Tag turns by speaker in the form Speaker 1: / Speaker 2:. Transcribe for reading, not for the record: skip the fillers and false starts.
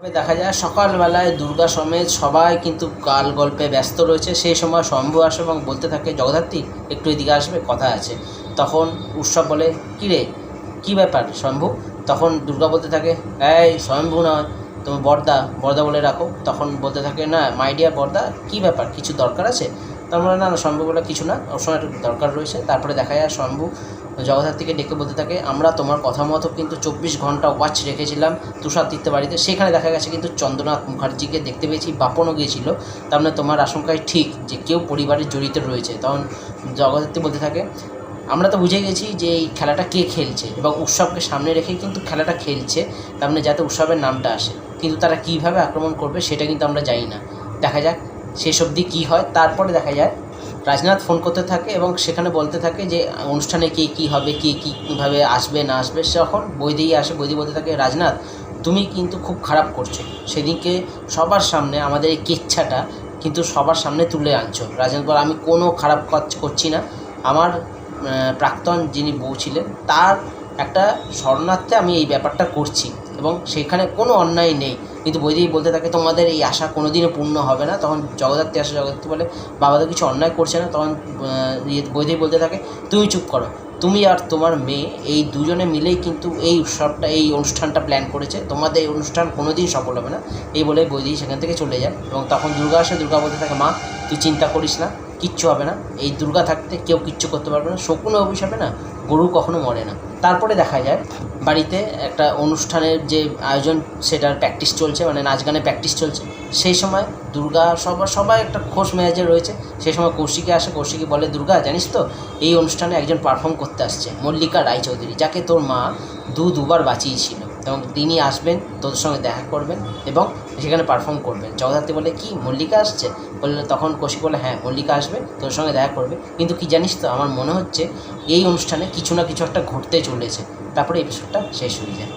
Speaker 1: দেখা যায় সকালবেলায় দুর্গা সমেত সবাই কিন্তু কাল গল্পে ব্যস্ত রয়েছে। সেই সময় শম্ভু আসে এবং বলতে থাকে, জগদ্ধাত্রী একটু এদিকে আসবে, কথা আছে। তখন উৎসব বলে, কী রে, কী ব্যাপার শম্ভু? তখন দুর্গা বলতে থাকে, এই শম্ভু নয়, তুমি বরদা বরদা বলে রাখো। তখন বলতে থাকে, না মাই ডিয়ার বরদা, কী ব্যাপার, কিছু দরকার আছে? তার মানে না না, শম্ভু বলে কিছু না, ওর সময় একটু দরকার রয়েছে। তারপরে দেখা যায় শম্ভু জগদ্ধাত্রীকে ডেকে বলতে থাকে, আমরা তোমার কথা মতো কিন্তু 24 ঘন্টা ওয়াচ রেখেছিলাম তুষারতীর্থ বাড়িতে। সেখানে দেখা গেছে কিন্তু চন্দ্রনাথ মুখার্জিকে দেখতে পেয়েছি, বাপনও গিয়েছিল। তার মানে তোমার আশঙ্কায় ঠিক যে কেউ পরিবারের জড়িত রয়েছে। তখন জগদ্ধাত্রী বলতে থাকে, আমরা তো বুঝে গেছি যে এই খেলাটা কে খেলছে এবং উৎসবকে সামনে রেখেই কিন্তু খেলাটা খেলছে, তার মানে যাতে উৎসবের নামটা আসে। কিন্তু তারা কীভাবে আক্রমণ করবে সেটা কিন্তু আমরা জানি না। দেখা যাক শেষ অবধি কী হয়। তারপরে দেখা যায় রাজনাথ ফোন করতে থাকে এবং সেখানে বলতে থাকে যে অনুষ্ঠানে কে কী হবে, কে কীভাবে আসবে না আসবে। যখন বৈদেহী আসে, বৈদেহী বলতে থাকে, রাজনাথ তুমি কিন্তু খুব খারাপ করছো, সেদিনকে সবার সামনে আমাদের এই কেচ্ছাটা কিন্তু সবার সামনে তুলে আনছো। রাজনাথ বলে, আমি কোনো খারাপ কাজ করছি না, আমার প্রাক্তন যিনি বউ ছিলেন তার একটা শরণার্থে আমি এই ব্যাপারটা করছি এবং সেখানে কোনো অন্যায় নেই। কিন্তু বৈদেহী বলতে থাকে, তোমাদের এই আশা কোনো দিনও পূর্ণ হবে না। তখন জগদ্ধাত্রী আসে, জগদ্ধাত্রী বলে, বাবা তো কিছু অন্যায় করছে না। তখন বৈদেহী বলতে থাকে, তুমি চুপ করো, তুমি আর তোমার মেয়ে এই দুজনে মিলেই কিন্তু এই উৎসবটা, এই অনুষ্ঠানটা প্ল্যান করেছে, তোমাদের এই অনুষ্ঠান কোনো দিন সফল হবে না। এই বলে বৈদেহী সেখান থেকে চলে যায় এবং তখন দুর্গা আসে। দুর্গা বলতে থাকে, মা তুই চিন্তা করিস না, কিচ্ছু হবে না, এই দুর্গা থাকতে কেউ কিচ্ছু করতে পারবে না, শকুনে অভিশাপে না গরু কখনো মরে না। তারপরে দেখা যায় বাড়িতে একটা অনুষ্ঠানের যে আয়োজন, সেটার প্র্যাকটিস চলছে, মানে নাচ গানের প্র্যাকটিস চলছে। সেই সময় দুর্গা সবাই একটা খোশ মেজাজে রয়েছে। সেই সময় কৌশিকী আসে। কৌশিকী বলে, দুর্গা জানিস তো এই অনুষ্ঠানে একজন পারফর্ম করতে আসছে, মল্লিকা রায়চৌধুরী, যাকে তোর মা দুবার বাঁচিয়েছিল, এবং তিনি আসবেন, তোদের সঙ্গে দেখা করবেন এবং সেখানে পারফর্ম করবেন। জগদ্ধাত্রী বলে, কি মল্লিকা আসছে? বললে তখন কৌশিক বলে, হ্যাঁ মল্লিকা আসবে, তোর সঙ্গে দেখা করবে, কিন্তু কি জানিস তো, আমার মনে হচ্ছে এই অনুষ্ঠানে কিছু না কিছু একটা ঘটতে চলেছে। তারপরে এপিসোডটা শেষ হয়ে যায়।